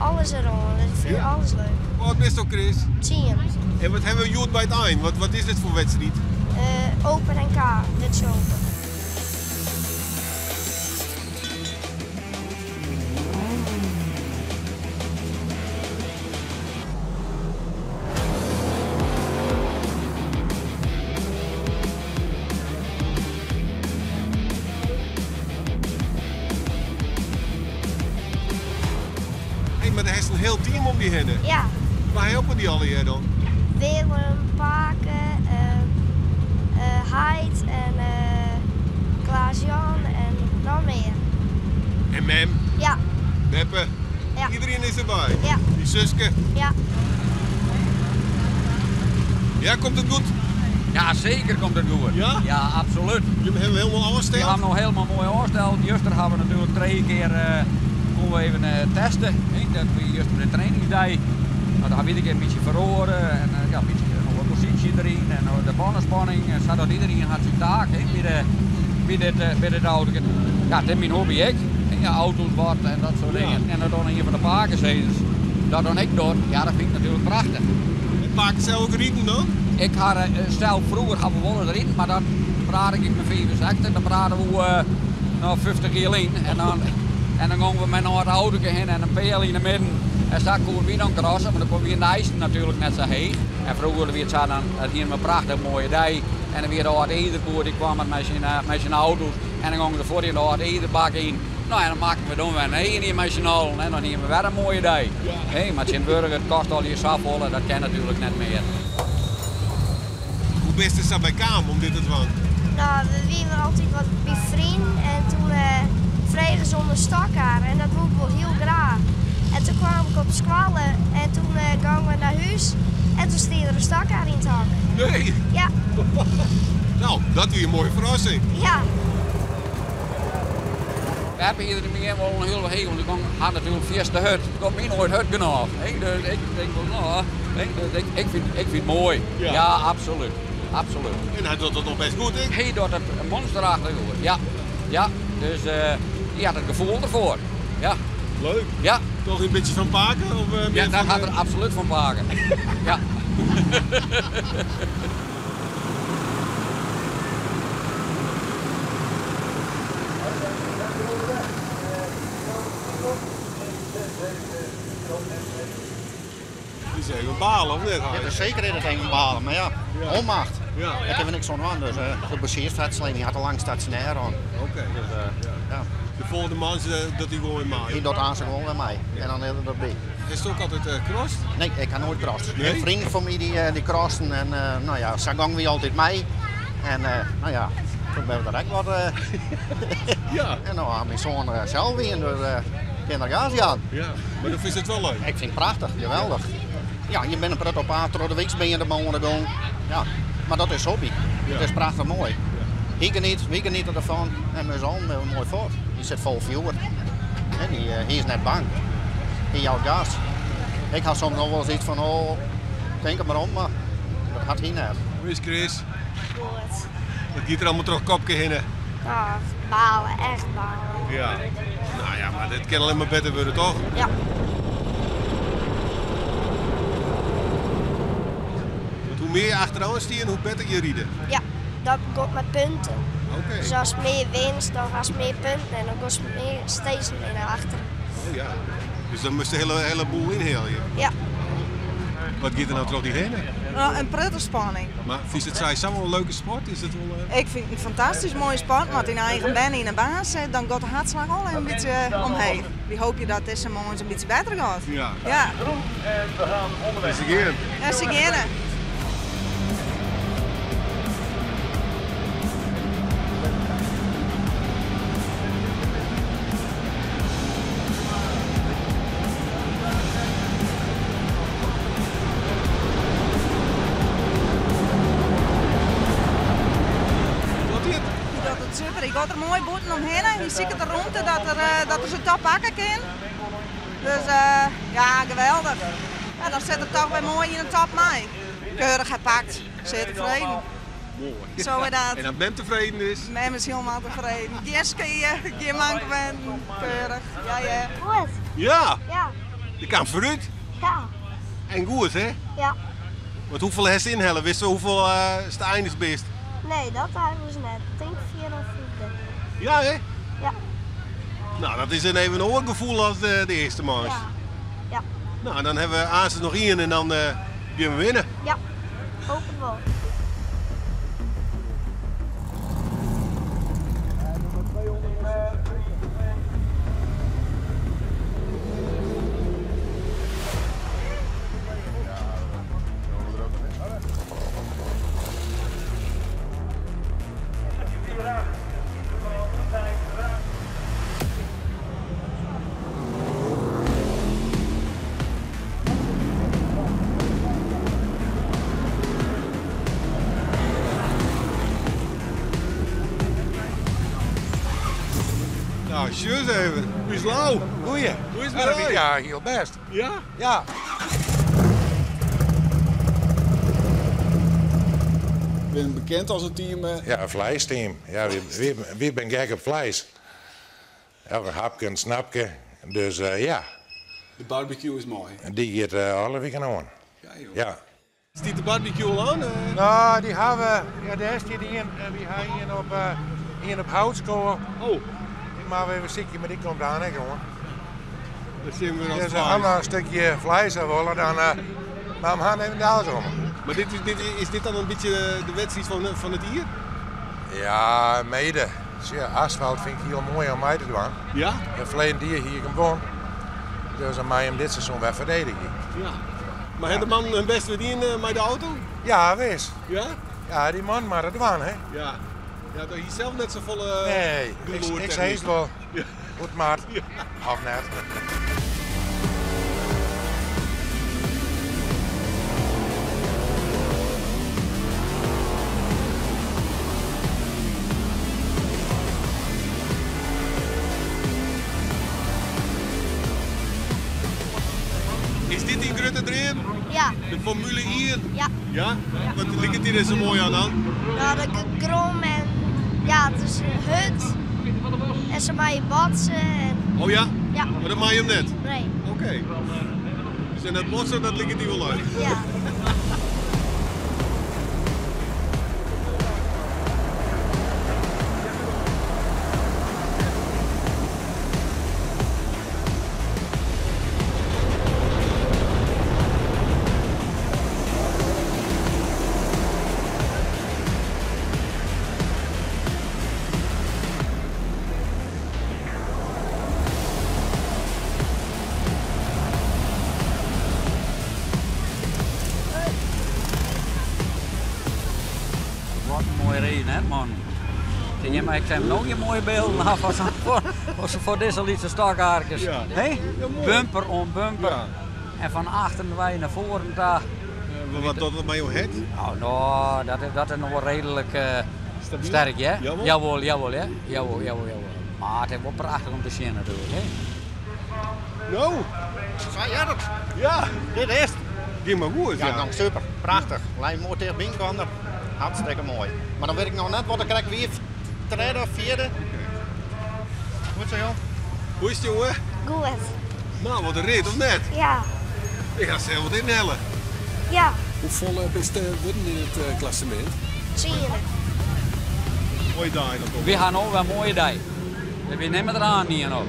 alles erom. Ik vind alles leuk. Wat is toch, Chris? 10. En wat hebben we Joet bij het eind? Wat is dit voor wedstrijd? Open NK, dit is open. Maar er is een heel team om die heen. Ja. Waar helpen die al hier dan? Willem, Paken, Heid en Klaas-Jan en nog meer. En Mem? Ja. Beppe? Ja. Iedereen is erbij? Ja. Die Suske? Ja. Ja, komt het goed? Ja, zeker komt het goed. Ja? Ja, absoluut. Jullie hebben helemaal alles We steld? hebben nog helemaal mooi afgesteld. Juster gaan we natuurlijk 2 keer konden we even testen. Dat we juist op de trainingsdag. Nou, dan gaan we iedere keer een beetje verhoren en ja, een beetje nog een positie erin en de bannenspanning. Zodat iedereen had zijn taak bij dit auto. Ja, dat is mijn hobby ik. Ja, auto's wat en dat soort dingen. En dan een van de pakenzetels. Dat dan ik door. Ja, dat vind ik natuurlijk prachtig. En pakken zelf ook rieten dan? Ik had stel vroeger gaan we wel erin, maar dan praat ik met 65. Dan praten we 50 jaar in. En dan gaan we met een auto heen en een peel in de midden. En straks komen we dan krassen, maar dan komen we in de ijs natuurlijk net zo heeg. En vroeger weer het hier een prachtig mooie dag. En dan weer de oude Ederboer die kwam met zijn auto's. En dan gaan we ervoor in de oude Ederbak in. Nou, en dan maken we dan weer een heen hier met z'n allen. En dan hebben we weer een mooie dag. Hey, maar zijn burger, het kost al je safvolle, dat kan natuurlijk net meer. Hoe best is dat bij Kaam om dit te doen? Nou, we waren altijd wat bij vrienden en toen vreden zonder stakkaar en dat doe ik wel heel graag. En toen kwam ik op squallen en toen gingen we naar huis en toen stond er een stakkaar in het hak. Nee? Ja. Nou, dat is een mooie verrassing. Ja. We hebben hier meer wel een hele hegel. Ik ga natuurlijk via de hut. Ik heb mij nooit hut genoeg. Dus ik denk wel, nou, ik vind het mooi. Ja, absoluut. Absoluut. En hij doet het nog best goed, hè? Hij doet het monsterachtig goed. Ja. Ja. Dus die had het gevoel ervoor. Ja. Leuk. Ja. Toch een beetje van Paken? Of, Ja, daar gaat er absoluut van Paken. Ja. Die zeggen balen, of niet? Ja, dat is zeker in het een balen, maar ja, onmacht. Ja. Ik heb er niks aan, dus de bezeersvedsling die had al lang stationair aan. Oké. Dus, ja. De volgende man dat hij gewoon in Die maaien. doet aan zich gewoon bij mij. En dan heel dat bij. Is het ook altijd crossed? Nee, ik kan nooit crossen. Nee? Een vriend van mij die crossen en nou ja, zo gaan we altijd mee. En nou ja, toen ben we er echt wat. Ja. En nou aan mijn zoon zelf weer, dus kindergaas aan. Ja. Maar dan vind je het wel leuk? Ik vind het prachtig, geweldig. Ja, je bent een pret op aan, door de week ben je de molen gaan. Ja, maar dat is hobby. Ja. Het is prachtig mooi. We genieten ervan en mijn zoon mooi voort. Die zit vol vuur. En die is net bang. Die jouwt gas. Ik had soms nog wel eens iets van, oh, denk er maar om, maar dat gaat hij net. Hoe is Chris? Goed. Dat gaat er allemaal terug kopje heen. Nou, balen, echt balen. Ja. Nou ja, maar dit kan alleen maar beter worden, toch? Ja. Want hoe meer je achteraan stiert, hoe beter je rieden. Ja, dat gaat met punten. Oké. Dus als je meer winst, dan ga je meer punten en dan ga je steeds meer naar achteren. Oh, ja. Dus dan moest de hele boel inhalen. Ja. Wat gaat er nou terug heen? Nou, een prettige spanning. Maar is het samen een leuke sport? Is het wel, Ik vind het een fantastisch mooie sport, maar in eigen ben in een baas, dan gaat de hartslag al een beetje omheen. Die hoop je dat deze morgens een beetje beter gaat. Ja. Ja. Is het geen? Ja, zie je. Super, ik ga er mooi boeten omheen. Je ziet het er rond dat er zo'n top pakken kan. Dus ja, geweldig. Ja, dan zit het toch weer mooi in een top mee. Keurig gepakt, zeer tevreden. Mooi. Zo is dat. En dat men tevreden is? Men is helemaal tevreden. Geen skiën, geen manken, keurig. Ja, ja. Goed. Ja! Ja. Je kan vooruit. Ja. En goed, hè? Ja. Want hoeveel heeft ze inhellen? Wist je hoeveel is de eindigsbeest? Nee, dat hebben ze net. Ik denk 4 of 5. Ja, hè? Ja. Nou, dat is een even een ander gevoel als de eerste mars. Ja. Ja. Nou, dan hebben we Aas nog 1 en dan gaan we winnen. Ja. Hoop het wel. Nou, tjus even. Hoe is het nou? Goeie. Hoe is het met jou? Ja, heel best. Ja? Ja. We zijn bekend als een team. Ja, een vleisteam. Ja, wie ben gek op vlees? Elke hapje en snapje. Dus ja, De barbecue is mooi. die gaat alle weken aan. Ja, joh. Ja. Stiet de barbecue al aan? Nou, die hebben, ja, daar is die in. We hebben hier op houtskool. Oh, Ik maak even een stukje, maar die komt aan, hè, jongen. dan zien we Dus dat als we een stukje vlees willen, dan maar we gaan even de auto om. Maar is dit dan een beetje de wedstrijd van het hier? Ja, mede. Ja, asfalt vind ik heel mooi om mij te doen. Ja? Het verleden dier hier gewoon. Dus aan mij hem dit seizoen weer verdedigen. Ja. Maar heeft de man hun best verdiend met de auto? Ja, wees. Ja? Ja, die man maar het doen, hè? Ja. Ja, dat je zelf net zo volle Nee, ik zei het wel. Ja. Goed, maat. Of net. Is dit die grote dream? Ja. De Formule 1? Ja. Ja? Wat ligt het hier zo mooi aan dan? Nou, de grom en ja, het is een hut. En ze maaien batsen en Oh ja? ja. Maar dat maak je hem net? Nee. Oké. Dus en dat botsen, dat ligt het hier wel uit. Ja. Wat een mooie reden, hè, man. Maar ik heb nog een mooie beelden af voor deze lietse stakhaartjes. Ja. Hey? Ja, mooi. Bumper om bumper. Ja. En van achteren wij naar voren daar. Wat dat met jouw head? Nou, dat is nog wel redelijk Stabiel? sterk, hè? Jawel? Jawel, hè? Jawel. Maar het is wel prachtig om te zien natuurlijk, hè? Nou, Zei jij dat? ja. Dit is het. Ging maar goed, Ja, ja. nou super. Prachtig. Lijn mooi tegen binnenkomen. Hartstikke mooi. Maar dan weet ik nog net wat ik krijg weer. Tweede of vierde. Goed zo, joh. Hoe is het, jongen? Goed. Nou, wat een rit, of net? Ja. Ik ga zelf wat inhellen. Ja. Hoe vol best worden in het klassement? Zie je het. Mooi daar dan toch? We gaan ook een mooie dag. We nemen eraan hier nog.